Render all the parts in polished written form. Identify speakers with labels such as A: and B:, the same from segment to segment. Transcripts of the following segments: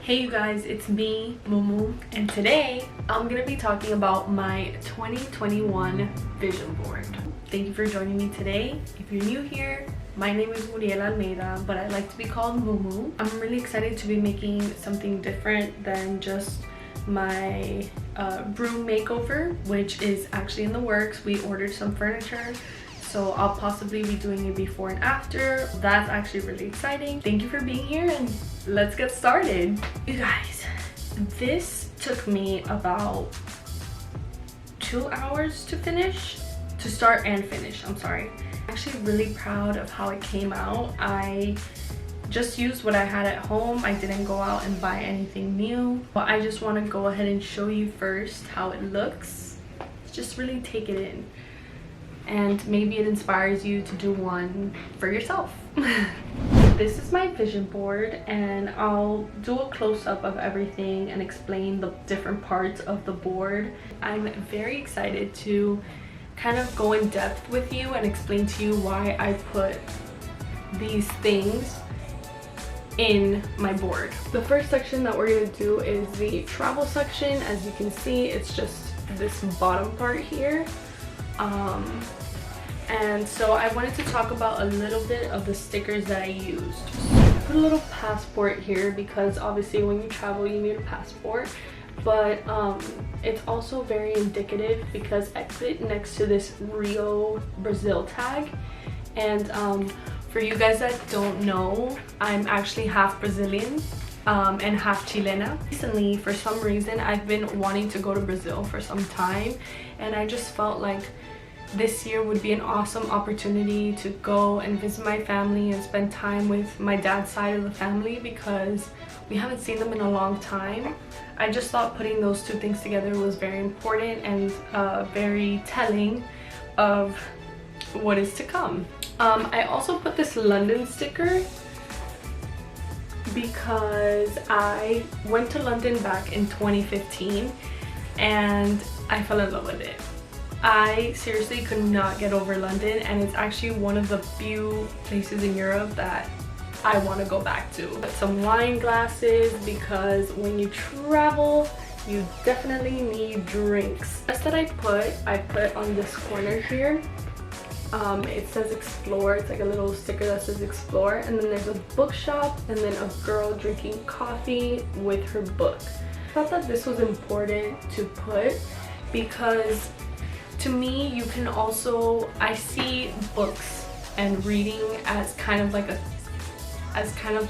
A: Hey you guys, it's me, Mumu, and today I'm gonna be talking about my 2021 vision board. Thank you for joining me today. If you're new here, my name is Muriel Almeida, but I like to be called Mumu. I'm really excited to be making something different than just my room makeover, which is actually in the works. We ordered some furniture, so I'll possibly be doing a before and after. That's actually really exciting. Thank you for being here and let's get started. You guys, this took me about 2 hours to start and finish, I'm sorry. I'm actually really proud of how it came out. I just used what I had at home. I didn't go out and buy anything new, but I just want to go ahead and show you first how it looks. Just really take it in, and maybe it inspires you to do one for yourself. This is my vision board, and I'll do a close-up of everything and explain the different parts of the board. I'm very excited to kind of go in depth with you and explain to you why I put these things in my board. The first section that we're going to do is the travel section. As you can see, it's just this bottom part here. And so I wanted to talk about a little bit of the stickers that I used. I put a little passport here because obviously when you travel you need a passport, but it's also very indicative because I put it next to this Rio Brazil tag. And for you guys that don't know, I'm actually half Brazilian and half Chilena. Recently, for some reason, I've been wanting to go to Brazil for some time, and I just felt like this year would be an awesome opportunity to go and visit my family and spend time with my dad's side of the family because we haven't seen them in a long time. I just thought putting those two things together was very important and very telling of what is to come. I also put this London sticker because I went to London back in 2015 and I fell in love with it. I seriously could not get over London, and it's actually one of the few places in Europe that I want to go back to. Put some wine glasses because when you travel you definitely need drinks. The rest that I put on this corner here. It says explore. It's like a little sticker that says explore, and then there's a bookshop and then a girl drinking coffee with her book. I thought that this was important to put because to me, you can also, I see books and reading as kind of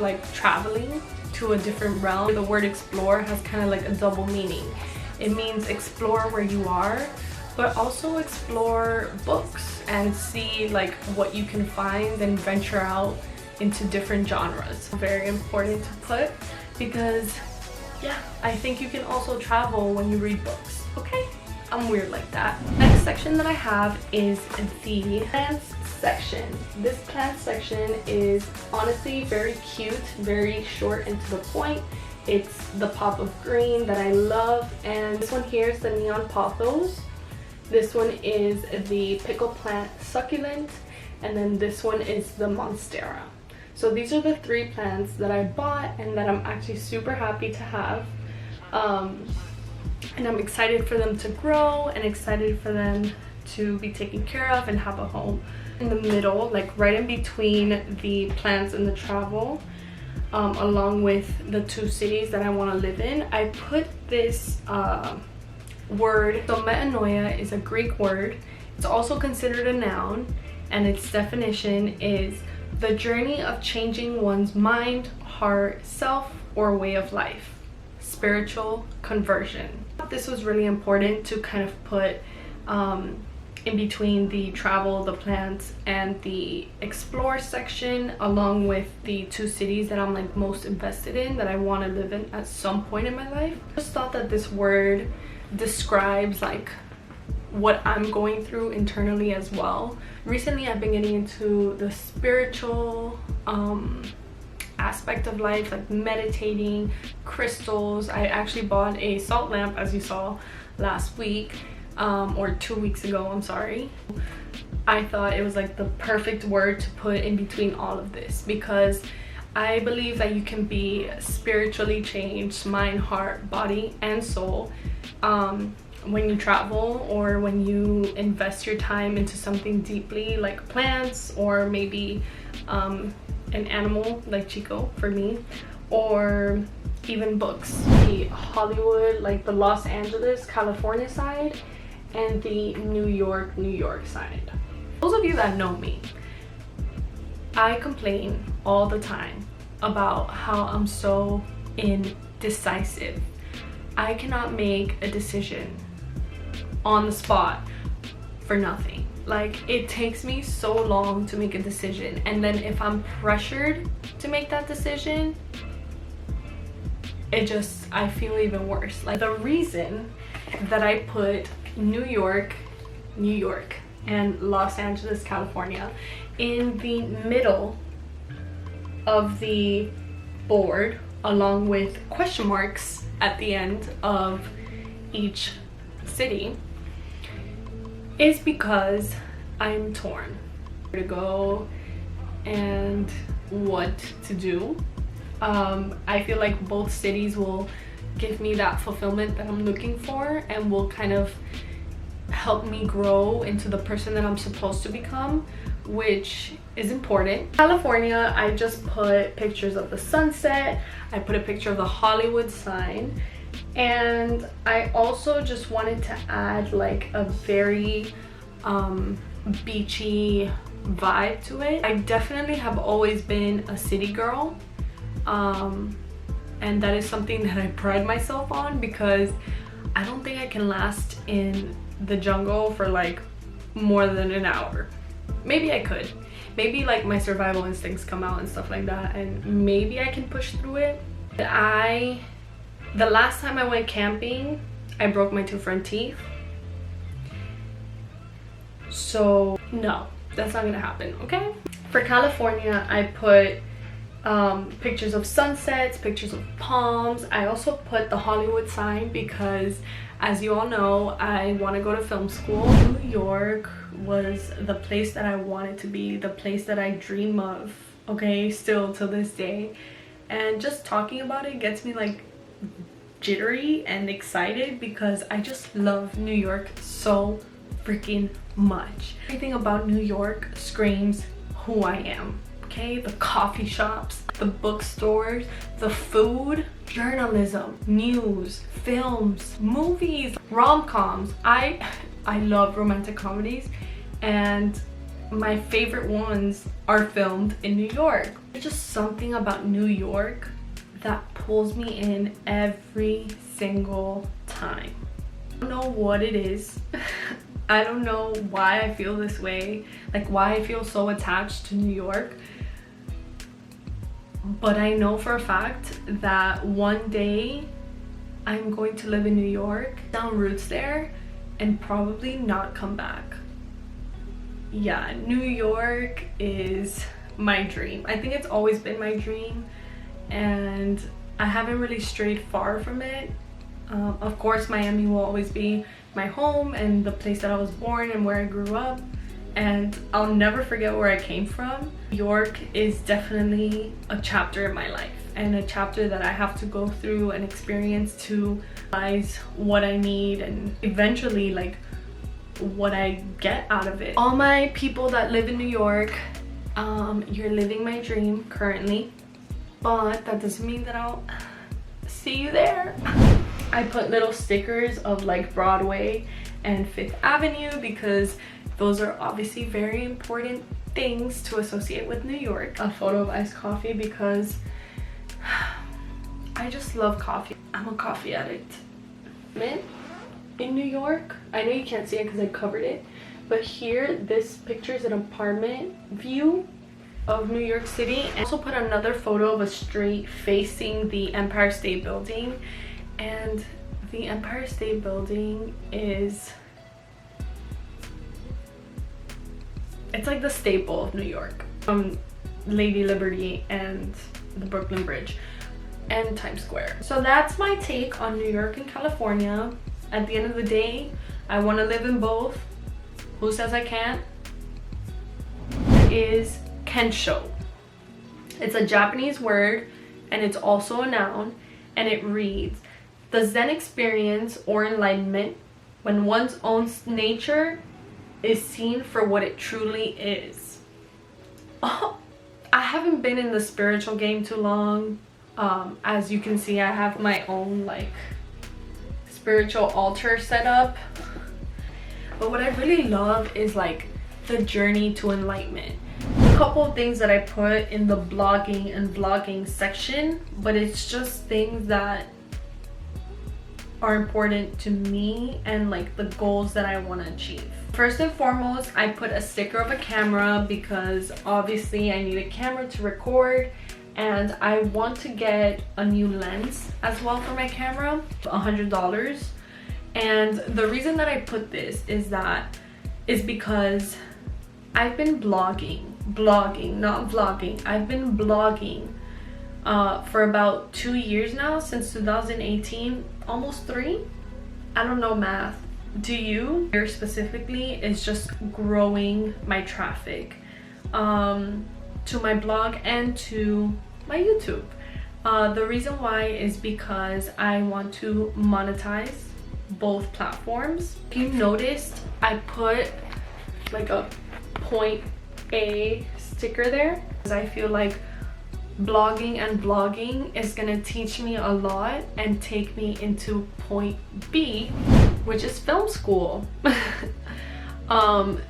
A: like traveling to a different realm. The word explore has kind of like a double meaning. It means explore where you are, but also explore books and see like what you can find and venture out into different genres. Very important to put because yeah, I think you can also travel when you read books, okay? I'm weird like that. Next section that I have is the plants section. This plant section is honestly very cute, very short and to the point. It's the pop of green that I love, and this one here is the neon pothos. This one is the pickle plant succulent, and then this one is the monstera. So these are the three plants that I bought and that I'm actually super happy to have. And I'm excited for them to grow and excited for them to be taken care of and have a home. In the middle, like right in between the plants and the travel, along with the two cities that I want to live in, I put this word. So metanoia is a Greek word. It's also considered a noun, and its definition is the journey of changing one's mind, heart, self, or way of life. Spiritual conversion. This was really important to kind of put in between the travel, the plants, and the explore section, along with the two cities that I'm like most invested in, that I want to live in at some point in my life. I just thought that this word describes like what I'm going through internally as well. Recently I've been getting into the spiritual aspect of life, like meditating, crystals. I actually bought a salt lamp, as you saw last week, or 2 weeks ago, I'm sorry. I thought it was like the perfect word to put in between all of this because I believe that you can be spiritually changed, mind, heart, body, and soul, when you travel or when you invest your time into something deeply, like plants, or maybe an animal like Chico for me, or even books. The Hollywood, like the Los Angeles, California side, and the New York side. Those of you that know me, I complain all the time about how I'm so indecisive. I cannot make a decision on the spot for nothing. Like, it takes me so long to make a decision, and then if I'm pressured to make that decision, I feel even worse. Like, the reason that I put New York and Los Angeles, California in the middle of the board, along with question marks at the end of each city, is because I'm torn where to go and what to do. I feel like both cities will give me that fulfillment that I'm looking for, and will kind of help me grow into the person that I'm supposed to become, which is important. California, I just put pictures of the sunset. I put a picture of the Hollywood sign, and I also just wanted to add like a very beachy vibe to it. I definitely have always been a city girl, and that is something that I pride myself on, because I don't think I can last in the jungle for like more than an hour. Maybe I could. Maybe like my survival instincts come out and stuff like that, and maybe I can push through it. The last time I went camping, I broke my 2 front teeth. So no, that's not gonna happen, okay? For California, I put pictures of sunsets, pictures of palms. I also put the Hollywood sign because, as you all know, I want to go to film school. New York was the place that I wanted to be, the place that I dream of, okay, still to this day. And just talking about it gets me like jittery and excited, because I just love New York so freaking much. Everything about New York screams who I am. Okay, the coffee shops, the bookstores, the food, journalism, news, films, movies, rom-coms. I love romantic comedies, and my favorite ones are filmed in New York. There's just something about New York that pulls me in every single time. I don't know what it is. I don't know why I feel this way, like why I feel so attached to New York. But I know for a fact that one day I'm going to live in New York, down roots there, and probably not come back. Yeah, New York is my dream. I think it's always been my dream, and I haven't really strayed far from it. Of course, Miami will always be my home and the place that I was born and where I grew up, and I'll never forget where I came from. New York is definitely a chapter in my life, and a chapter that I have to go through and experience to realize what I need, and eventually like what I get out of it. All my people that live in New York, you're living my dream currently, but that doesn't mean that I'll see you there. I put little stickers of like Broadway and Fifth Avenue because those are obviously very important things to associate with New York. A photo of iced coffee because I just love coffee. I'm a coffee addict. Mint in New York. I know you can't see it because I covered it, but here this picture is an apartment view of New York City. I also put another photo of a street facing the Empire State Building, and the Empire State Building is, it's like the staple of New York, from Lady Liberty and the Brooklyn Bridge and Times Square. So that's my take on New York and California. At the end of the day, I want to live in both. Who says I can't? Is Kensho. It's a Japanese word and it's also a noun, and it reads, the Zen experience or enlightenment when one's own nature is seen for what it truly is. Oh, I haven't been in the spiritual game too long. As you can see, I have my own like spiritual altar set up. But what I really love is like the journey to enlightenment. A couple of things that I put in the blogging and vlogging section, but it's just things that are important to me and like the goals that I want to achieve. First and foremost, I put a sticker of a camera because obviously I need a camera to record, and I want to get a new lens as well for my camera, $100. And the reason that I put this is because I've been blogging, not vlogging. I've been blogging for about 2 years now, since 2018, almost 3. I don't know math. Do you? Here specifically is just growing my traffic to my blog and to my YouTube. The reason why is because I want to monetize both platforms. If you noticed, I put like a point A sticker there because I feel like blogging and vlogging is gonna teach me a lot and take me into point B, which is film school.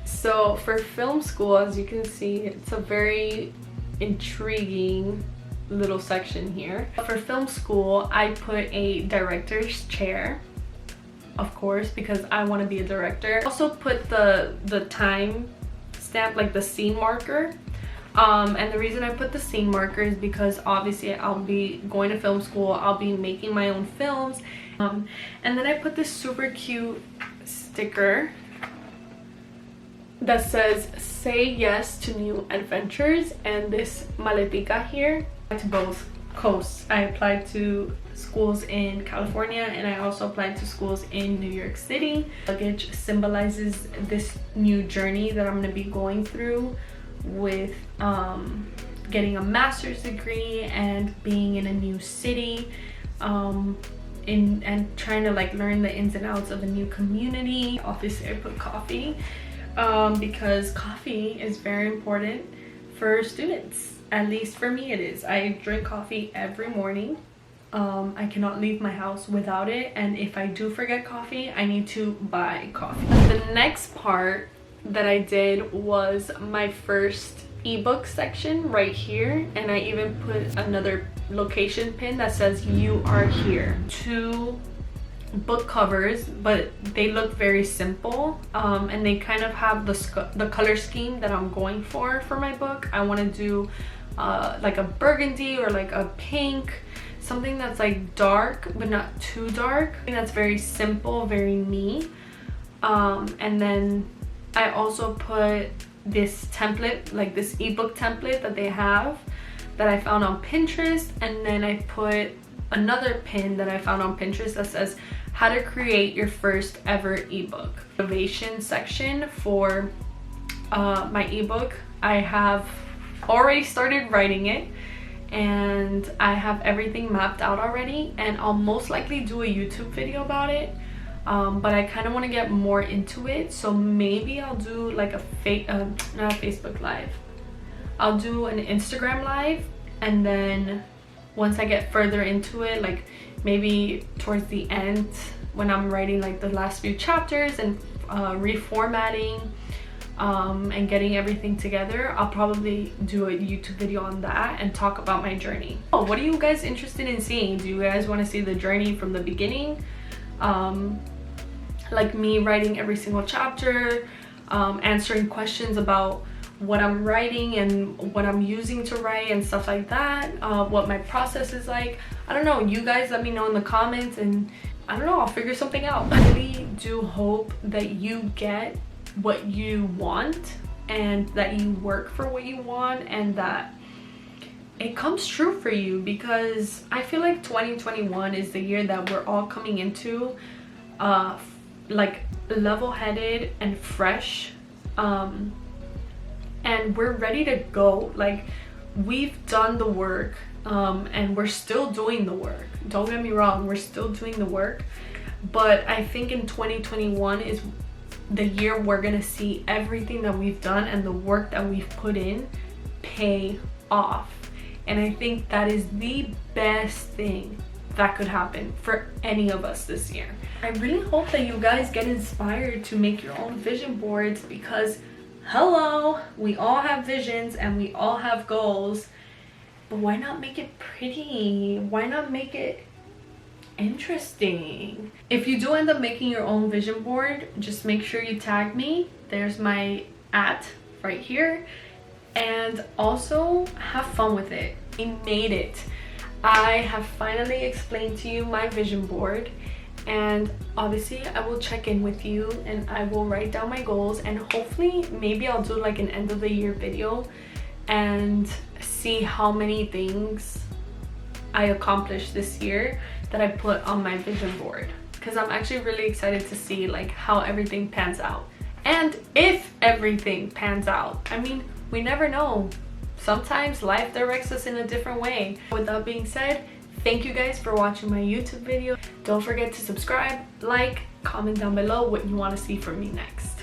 A: So for film school, as you can see, it's a very intriguing little section here. For film school, I put a director's chair, of course, because I want to be a director. I also put the time stamp, like the scene marker. And the reason I put the scene marker is because obviously I'll be going to film school, I'll be making my own films. And then I put this super cute sticker that says say yes to new adventures, and this maletica here to both coasts. I applied to schools in California and I also applied to schools in New York City. Luggage symbolizes this new journey that I'm going to be going through with getting a master's degree and being in a new city, and trying to like learn the ins and outs of a new community. Obviously I put coffee because coffee is very important for students. At least for me it is. I drink coffee every morning. I cannot leave my house without it, and if I do forget coffee, I need to buy coffee. The next part that I did was my first ebook section right here, and I even put another location pin that says you are here. 2 book covers, but they look very simple, and they kind of have the color scheme that I'm going for my book. I want to do like a burgundy or like a pink, something that's like dark but not too dark. I think that's very simple, very me. And then I also put this template, like this ebook template that they have that I found on Pinterest, and then I put another pin that I found on Pinterest that says how to create your first ever ebook. Motivation section for my ebook. I have already started writing it and I have everything mapped out already, and I'll most likely do a YouTube video about it. But I kind of want to get more into it, so maybe I'll do like a not a Facebook live. I'll do an Instagram live, and then once I get further into it, like maybe towards the end when I'm writing like the last few chapters and reformatting and getting everything together, I'll probably do a YouTube video on that and talk about my journey. Oh, what are you guys interested in seeing? Do you guys want to see the journey from the beginning? Like me writing every single chapter, answering questions about what I'm writing and what I'm using to write and stuff like that, what my process is like. I don't know, you guys let me know in the comments, and I don't know, I'll figure something out. I really do hope that you get what you want and that you work for what you want and that it comes true for you, because I feel like 2021 is the year that we're all coming into like level-headed and fresh, and we're ready to go. Like we've done the work, and we're still doing the work. Don't get me wrong, we're still doing the work, but I think in 2021 is the year we're gonna see everything that we've done and the work that we've put in pay off. And I think that is the best thing that could happen for any of us this year. I really hope that you guys get inspired to make your own vision boards, because hello, we all have visions and we all have goals, but why not make it pretty? Why not make it interesting? If you do end up making your own vision board, just make sure you tag me. There's my @ right here. And also have fun with it. We made it. I have finally explained to you my vision board, and obviously I will check in with you and I will write down my goals, and hopefully maybe I'll do like an end of the year video and see how many things I accomplished this year that I put on my vision board, because I'm actually really excited to see like how everything pans out, and if everything pans out. I mean, we never know. Sometimes life directs us in a different way. With that being said, thank you guys for watching my YouTube video. Don't forget to subscribe, like, comment down below what you want to see from me next.